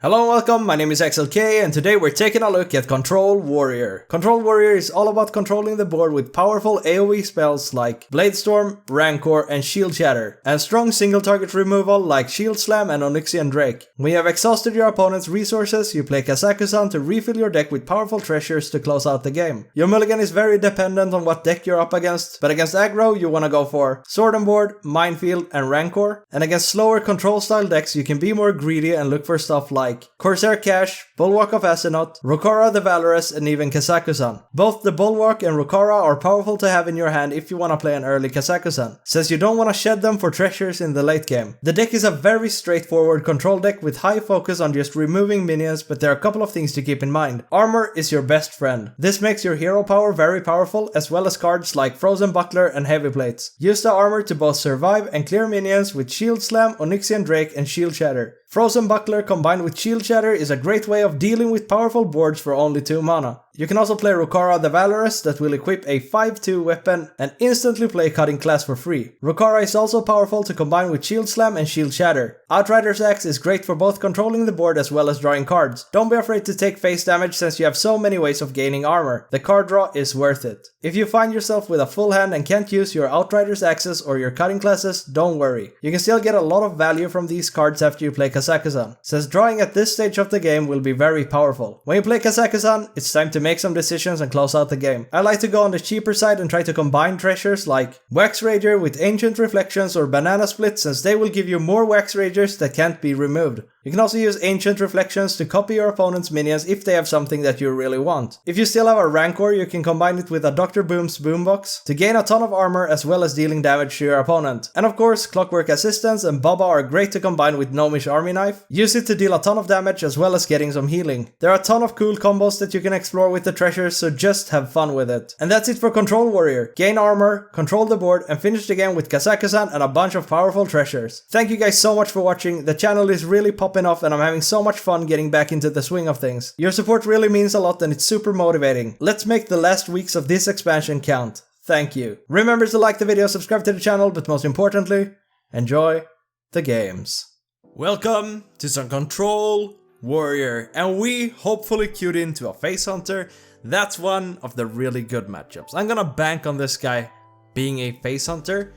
Hello and welcome, my name is XLK and today we're taking a look at Control Warrior. Control Warrior is all about controlling the board with powerful AoE spells like Blade Storm, Rancor and Shield Shatter, and strong single target removal like Shield Slam and Onyxia Drake. When you have exhausted your opponent's resources, you play Kazakusan to refill your deck with powerful treasures to close out the game. Your mulligan is very dependent on what deck you're up against, but against aggro you wanna go for Sword and Board, Minefield and Rancor, and against slower control style decks you can be more greedy and look for stuff like Corsair Cash, Bulwark of Asenoth, Rokara the Valorous, and even Kazakusan. Both the Bulwark and Rokara are powerful to have in your hand if you want to play an early Kazakusan, since you don't want to shed them for treasures in the late game. The deck is a very straightforward control deck with high focus on just removing minions, but there are a couple of things to keep in mind. Armor is your best friend. This makes your hero power very powerful, as well as cards like Frozen Buckler and Heavy Plates. Use the armor to both survive and clear minions with Shield Slam, Onyxia Drake, and Shield Shatter. Frozen Buckler combined with Shield Shatter is a great way of dealing with powerful boards for only 2 mana. You can also play Rokara the Valorous that will equip a 5/2 weapon and instantly play Cutting Class for free. Rokara is also powerful to combine with Shield Slam and Shield Shatter. Outrider's Axe is great for both controlling the board as well as drawing cards. Don't be afraid to take face damage since you have so many ways of gaining armor. The card draw is worth it. If you find yourself with a full hand and can't use your Outrider's Axes or your Cutting Classes, don't worry. You can still get a lot of value from these cards after you play Kazakusan, since drawing at this stage of the game will be very powerful. When you play Kazakusan, it's time to make some decisions and close out the game. I like to go on the cheaper side and try to combine treasures like Wax Rager with Ancient Reflections or Banana Split, since they will give you more Wax Ragers that can't be removed. You can also use Ancient Reflections to copy your opponent's minions if they have something that you really want. If you still have a Rancor, you can combine it with a Dr. Boom's Boombox to gain a ton of armor as well as dealing damage to your opponent. And of course, Clockwork Assistance and Baba are great to combine with Gnomish Army Knife. Use it to deal a ton of damage as well as getting some healing. There are a ton of cool combos that you can explore with the treasures, so just have fun with it. And that's it for Control Warrior. Gain armor, control the board, and finish the game with Kazakusan and a bunch of powerful treasures. Thank you guys so much for watching. The channel is really popping off and I'm having so much fun getting back into the swing of things. Your support really means a lot and it's super motivating. Let's make the last weeks of this expansion count. Thank you. Remember to like the video, subscribe to the channel, but most importantly, enjoy the games. Welcome to some Control Warrior, and we hopefully queued into a Face Hunter. That's one of the really good matchups. I'm gonna bank on this guy being a Face Hunter,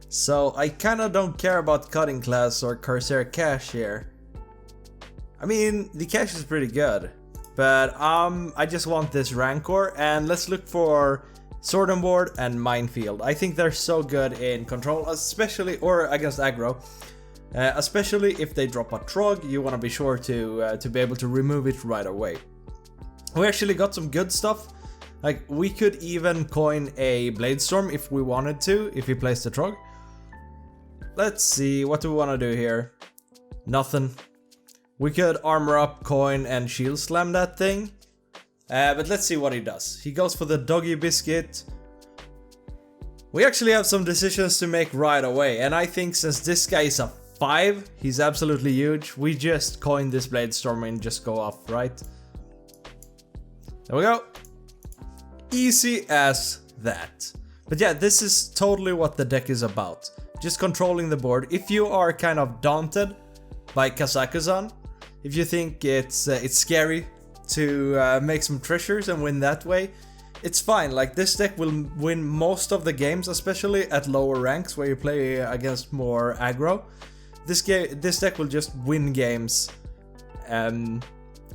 so I kinda don't care about Cutting Class or Corsair Cash here. I mean, the cash is pretty good, but I just want this Rancor, and let's look for Sword and Board and Minefield. I think they're so good in control, especially, or against aggro. Especially if they drop a Trog, you want to be sure to be able to remove it right away. We actually got some good stuff. Like, we could even coin a Blade Storm if we wanted to, if he plays the Trog. Let's see, what do we want to do here? Nothing. We could armor up, coin, and shield slam that thing. But let's see what he does. He goes for the Doggy Biscuit. We actually have some decisions to make right away, and I think since this guy is a 5, he's absolutely huge. We just coin this Blade Storm and just go off, right? There we go. Easy as that. But yeah, this is totally what the deck is about. Just controlling the board. If you are kind of daunted by Kazakusan, if you think it's scary to make some treasures and win that way, it's fine. Like, this deck will win most of the games, especially at lower ranks where you play against more aggro. This deck will just win games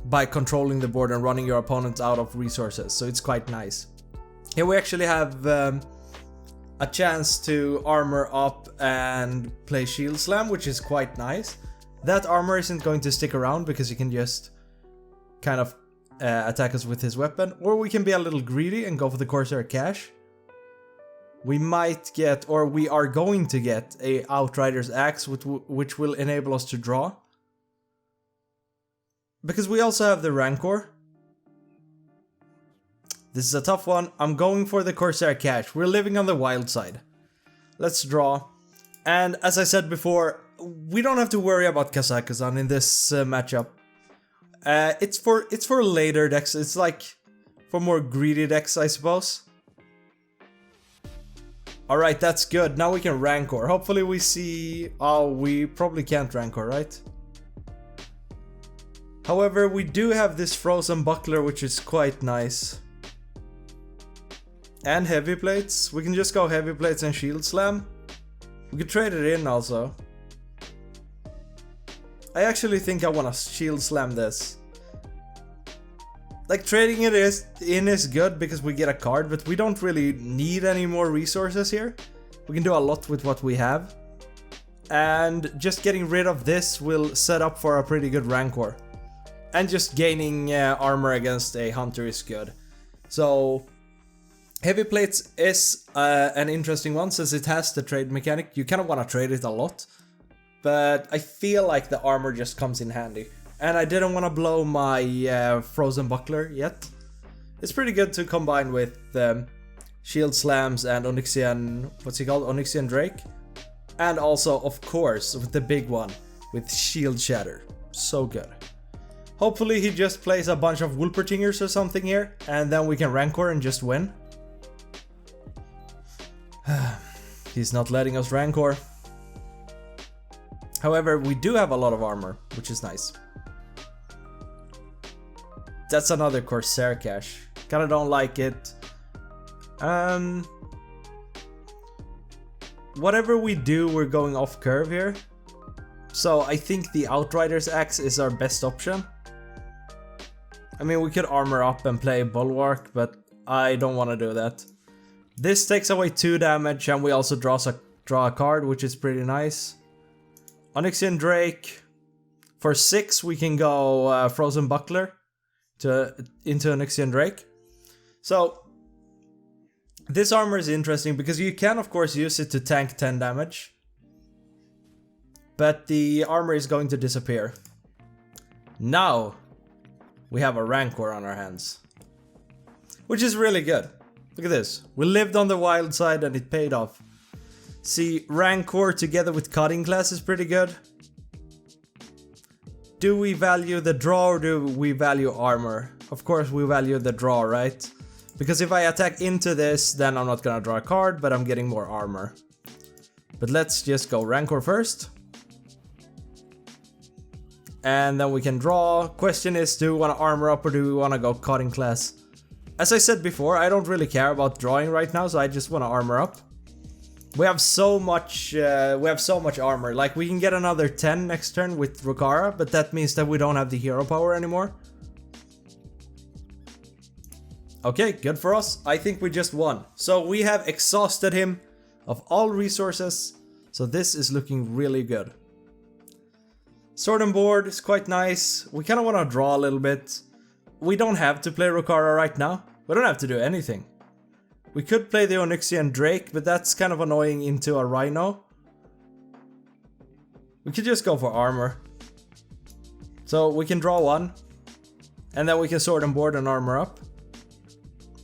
by controlling the board and running your opponents out of resources, so it's quite nice. Here we actually have a chance to armor up and play Shield Slam, which is quite nice. That armor isn't going to stick around because he can just kind of attack us with his weapon, or we can be a little greedy and go for the Corsair Cash. We might get, or we are going to get, a Outrider's Axe, which will enable us to draw. Because we also have the Rancor. This is a tough one. I'm going for the Corsair Cash. We're living on the wild side. Let's draw. And as I said before, we don't have to worry about Kazakusan in this matchup. It's for later decks. It's like for more greedy decks, I suppose. Alright, that's good. Now we can Rancor. Hopefully we see... Oh, we probably can't Rancor, right? However, we do have this frozen buckler, which is quite nice. And heavy plates. We can just go heavy plates and shield slam. We could trade it in also. I actually think I want to shield slam this. Like, trading it in is good because we get a card, but we don't really need any more resources here. We can do a lot with what we have. And just getting rid of this will set up for a pretty good Rancor. And just gaining armor against a hunter is good. So heavy plates is an interesting one since it has the trade mechanic. You kind of want to trade it a lot. But I feel like the armor just comes in handy. And I didn't want to blow my frozen buckler yet. It's pretty good to combine with shield slams and Onyxian, what's he called? Onyxian Drake. And also, of course, with the big one, with shield shatter. So good. Hopefully he just plays a bunch of Wolpertingers or something here, and then we can Rancor and just win. He's not letting us Rancor. However, we do have a lot of armor, which is nice. That's another Corsair cache. Kinda don't like it. Whatever we do, we're going off curve here. So I think the Outrider's Axe is our best option. I mean, we could armor up and play Bulwark, but I don't want to do that. This takes away 2 damage, and we also draw a card, which is pretty nice. Onyxian Drake. For 6, we can go Frozen Buckler into Onyxian Drake. So this armor is interesting because you can, of course, use it to tank 10 damage. But the armor is going to disappear. Now we have a Rancor on our hands, which is really good. Look at this. We lived on the wild side and it paid off. See, Rancor together with Cutting Class is pretty good. Do we value the draw or do we value armor? Of course we value the draw, right? Because if I attack into this, then I'm not gonna draw a card, but I'm getting more armor. But let's just go Rancor first. And then we can draw. Question is, do we want to armor up or do we want to go Cutting Class? As I said before, I don't really care about drawing right now, so I just want to armor up. We have so much armor. Like, we can get another 10 next turn with Rokara, but that means that we don't have the hero power anymore. Okay, good for us. I think we just won. So we have exhausted him of all resources. So this is looking really good. Sword and board is quite nice. We kind of want to draw a little bit. We don't have to play Rokara right now. We don't have to do anything. We could play the Onyxian Drake, but that's kind of annoying into a Rhino. We could just go for armor. So we can draw 1. And then we can sword and board and armor up.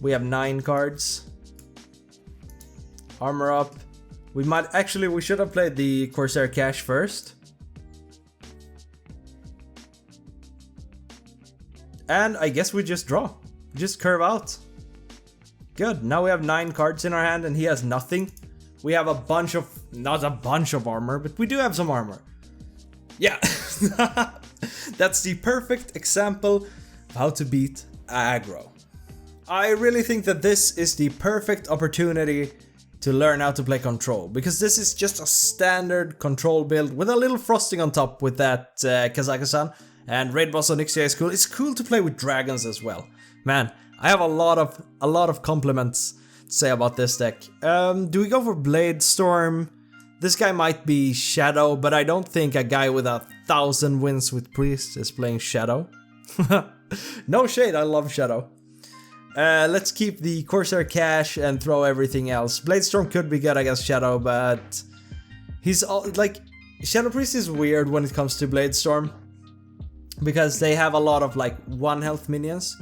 We have 9 cards. Armor up. We should have played the Corsair Cache first. And I guess we just draw. Just curve out. Good. Now we have 9 cards in our hand and he has nothing. We have a bunch of... not a bunch of armor, but we do have some armor. Yeah. That's the perfect example of how to beat aggro. I really think that this is the perfect opportunity to learn how to play control. Because this is just a standard control build with a little frosting on top with that Kazaka-san. And Raid Boss Onyxia is cool. It's cool to play with dragons as well. Man, I have a lot of compliments to say about this deck. Do we go for Blade Storm? This guy might be Shadow, but I don't think a guy with 1,000 wins with Priest is playing Shadow. No shade, I love Shadow. Let's keep the Corsair Cache and throw everything else. Blade Storm could be good against Shadow, but he's like, Shadow Priest is weird when it comes to Blade Storm. Because they have a lot of like 1 health minions.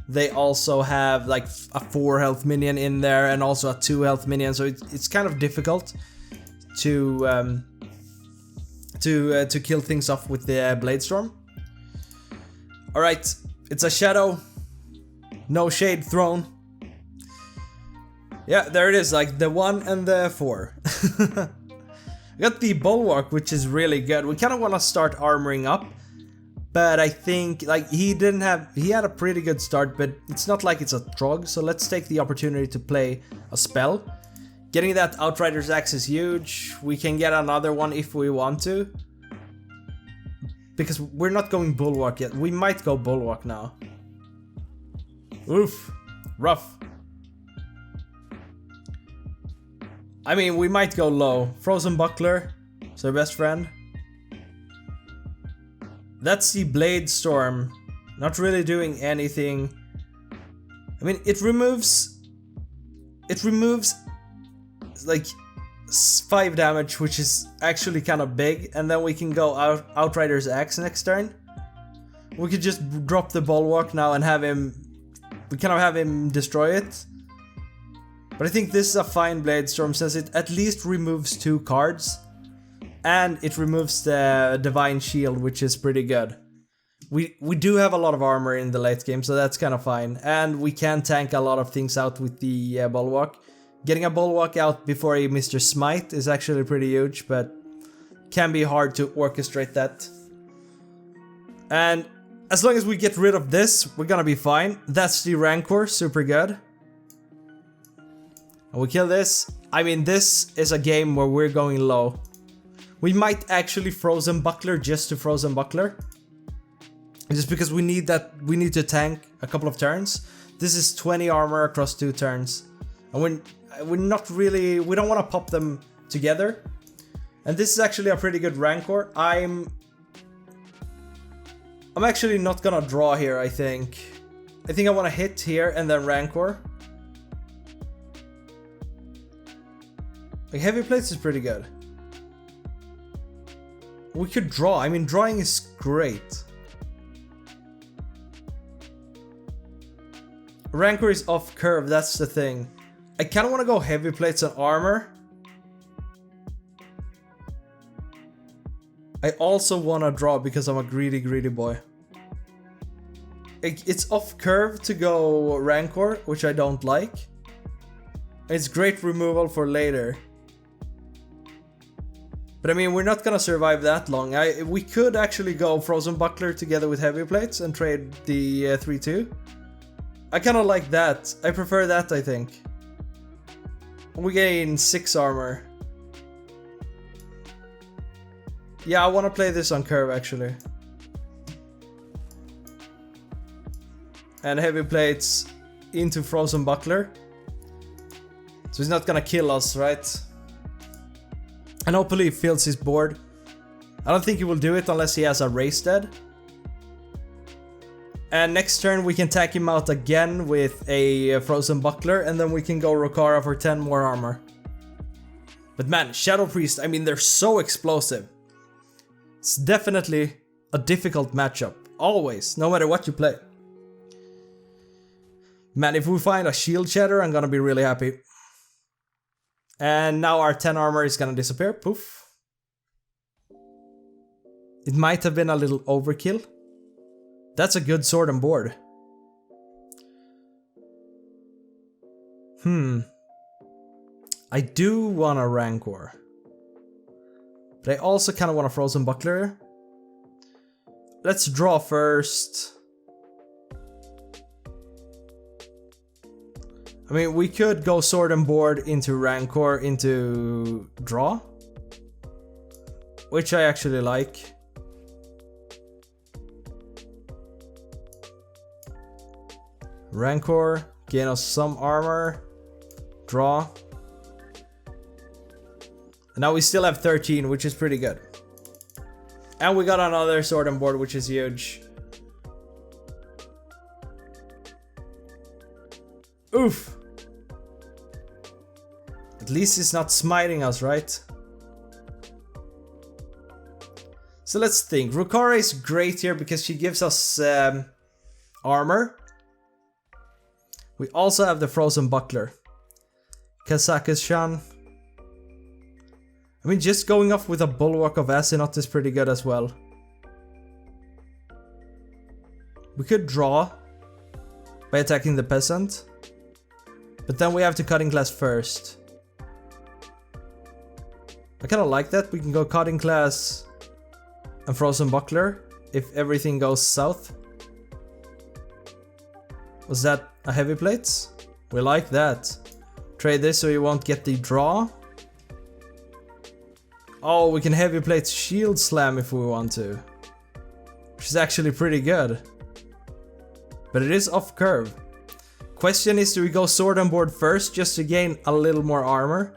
They also have like a 4 health minion in there and also a 2 health minion. So it's kind of difficult to kill things off with the Blade Storm. All right, it's a Shadow. No shade thrown. Yeah, there it is, like the 1 and the 4. We got the Bulwark, which is really good. We kind of want to start armoring up. But I think like he had a pretty good start, but it's not like it's a Trog, so let's take the opportunity to play a spell. Getting that Outrider's Axe is huge. We can get another one if we want to. Because we're not going Bulwark yet. We might go Bulwark now. Oof. Rough. I mean, we might go low. Frozen Buckler. It's our best friend. That's the Blade Storm. Not really doing anything. I mean, it removes like 5 damage, which is actually kind of big, and then we can go Outrider's Axe next turn. We could just drop the Bulwark now and have him, we kind of have him destroy it. But I think this is a fine Blade Storm since it at least removes 2 cards. And it removes the Divine Shield, which is pretty good. We do have a lot of armor in the late game, so that's kind of fine. And we can tank a lot of things out with the Bulwark. Getting a Bulwark out before a Mr. Smite is actually pretty huge, but can be hard to orchestrate that. And as long as we get rid of this, we're gonna be fine. That's the Rancor, super good. And we kill this. I mean, this is a game where we're going low. We might actually Frozen Buckler just to Frozen Buckler. Just because we need to tank a couple of turns. This is 20 armor across 2 turns. And we're not really, we don't want to pop them together. And this is actually a pretty good Rancor. I'm actually not gonna draw here, I think. I think I want to hit here and then Rancor. Like, Heavy Plates is pretty good. We could draw. I mean, drawing is great. Rancor is off curve, that's the thing. I kind of want to go Heavy Plates and armor. I also want to draw because I'm a greedy boy. It's off curve to go Rancor, which I don't like. It's great removal for later. But I mean, we're not gonna survive that long. We could actually go Frozen Buckler together with Heavy Plates and trade the 3-2. I kind of like that. I prefer that, I think. We gain 6 armor. Yeah, I want to play this on curve, actually. And Heavy Plates into Frozen Buckler. So he's not gonna kill us, right? And hopefully he fills his board. I don't think he will do it unless he has a race dead. And next turn we can tag him out again with a Frozen Buckler, and then we can go Rokara for 10 more armor. But man, Shadow Priest, I mean, they're so explosive. It's definitely a difficult matchup. Always, no matter what you play. Man, if we find a Shield Shatter, I'm gonna be really happy. And now our 10 armor is gonna disappear. Poof. It might have been a little overkill. That's a good sword and board. I do want a Rancor. But I also kind of want a Frozen Buckler. Let's draw first. I mean, we could go sword and board into Rancor into draw. Which I actually like. Rancor, gain us some armor. Draw. And now we still have 13, which is pretty good. And we got another sword and board, which is huge. Oof. At least it's not smiting us, right? So let's think. Rokara is great here because she gives us armor. We also have the Frozen Buckler. Kazakhstan. I mean, just going off with a Bulwark of Asinot is pretty good as well. We could draw by attacking the Peasant. But then we have to Cutting Class first. I kind of like that. We can go Cutting Class and Frozen Buckler. if everything goes south. Was that a heavy plates? We like that. Trade this so you won't get the draw. Oh, we can heavy plate shield slam if we want to. Which is actually pretty good. But it is off curve. Question is, do we go sword on board first just to gain a little more armor?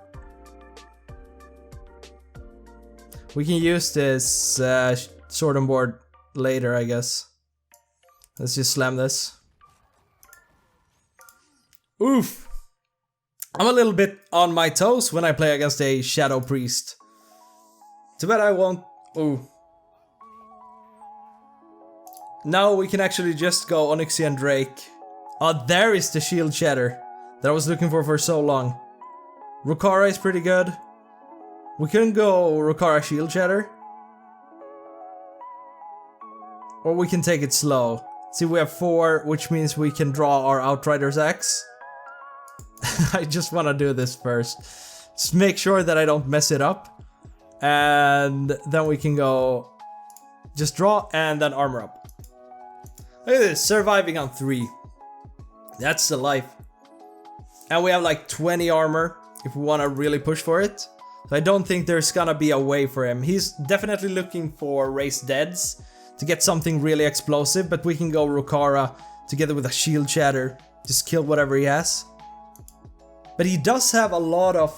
We can use this sword on board later, I guess. Let's just slam this. Oof! I'm a little bit on my toes when I play against a Shadow Priest. Too bad I won't... Ooh. Now we can actually just go Onyxia and Drake. Oh, there is the shield shatter that I was looking for so long. Rukara is pretty good. We couldn't go Rukara shield shatter. Or we can take it slow. See, we have 4, which means we can draw our Outrider's Axe. I just want to do this first. Just make sure that I don't mess it up. And then we can go... Just draw and then armor up. Look at this, surviving on 3. That's the life. And we have like 20 armor if we want to really push for it. So I don't think there's gonna be a way for him. He's definitely looking for raised deads to get something really explosive, but we can go Rukara together with a shield shatter. Just kill whatever he has. But he does have a lot of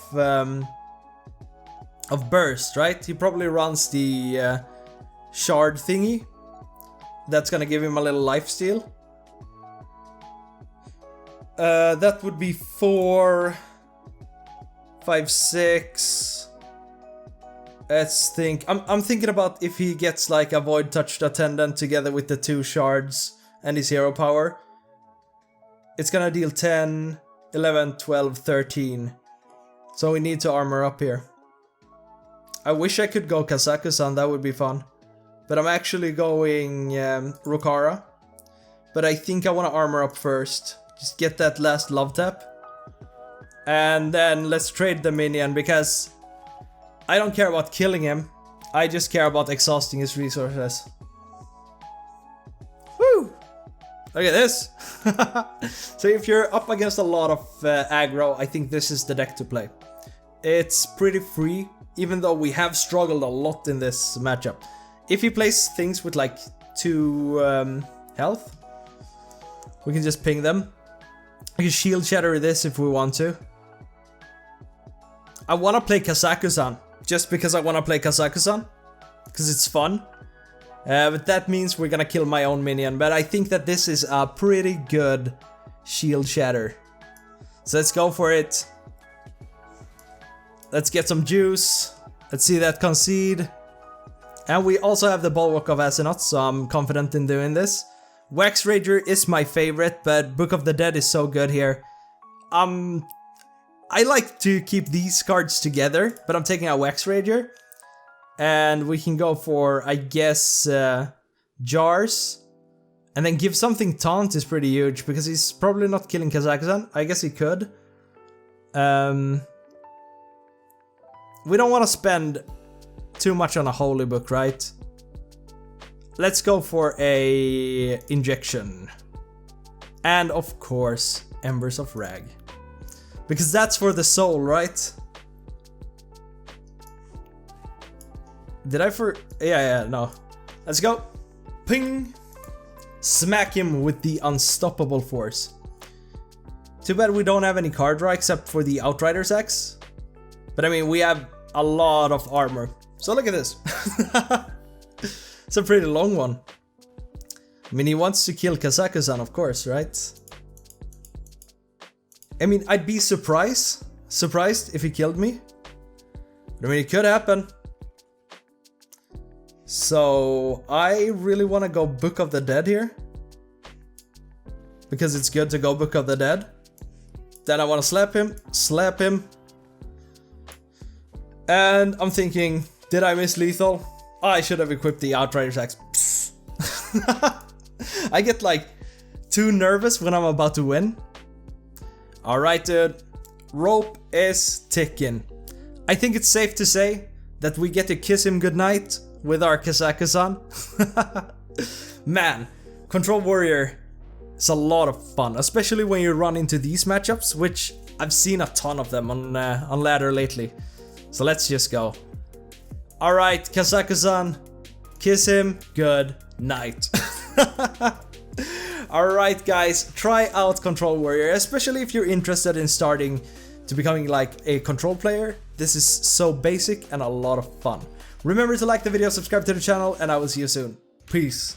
burst, right? He probably runs the shard thingy. That's gonna give him a little lifesteal. That would be 4, 5, 6. Let's think. I'm thinking about if he gets like a Void Touched Attendant together with the 2 shards and his hero power. It's gonna deal 10, 11, 12, 13. So we need to armor up here. I wish I could go Kazaku-san, that would be fun. But I'm actually going Rukara. But I think I want to armor up first. Just get that last love tap. And then let's trade the minion, because I don't care about killing him. I just care about exhausting his resources. Woo! Look at this! So if you're up against a lot of aggro, I think this is the deck to play. It's pretty free, even though we have struggled a lot in this matchup. If he plays things with like 2 health, we can just ping them. We can shield shatter this if we want to. I want to play Kazaku-san, just because I want to play Kazaku-san, because it's fun. But that means we're gonna kill my own minion, but I think that this is a pretty good shield shatter. So let's go for it. Let's get some juice. Let's see that concede. And we also have the Bulwark of Asenath, so I'm confident in doing this. Wax Rager is my favorite, but Book of the Dead is so good here. I like to keep these cards together, but I'm taking a Wax Rager. And we can go for, I guess, Jars. And then give something Taunt is pretty huge, because he's probably not killing Kazakhstan. I guess he could. We don't want to spend too much on a Holy Book, right? Let's go for a Injection. And of course, Embers of Rag. Because that's for the soul, right? Did I yeah, no. Let's go. Ping! Smack him with the Unstoppable Force. Too bad we don't have any card draw except for the Outrider's Axe. But I mean, we have a lot of armor. So look at this. It's a pretty long one. I mean, he wants to kill Kazakhstan, of course, right? I mean, I'd be surprised if he killed me. But I mean, it could happen. So I really want to go Book of the Dead here, because it's good to go Book of the Dead. Then I want to slap him. And I'm thinking, did I miss lethal? Oh, I should have equipped the Outrider's Axe. I get like too nervous when I'm about to win. Alright, dude. Rope is ticking. I think it's safe to say that we get to kiss him goodnight with our Kazakhstan. Man, Control Warrior is a lot of fun, especially when you run into these matchups, which I've seen a ton of them on ladder lately. So let's just go. Alright, Kazaku-san, kiss him, good night. Alright guys, try out Control Warrior, especially if you're interested in starting to becoming like a control player. This is so basic and a lot of fun. Remember to like the video, subscribe to the channel, and I will see you soon. Peace.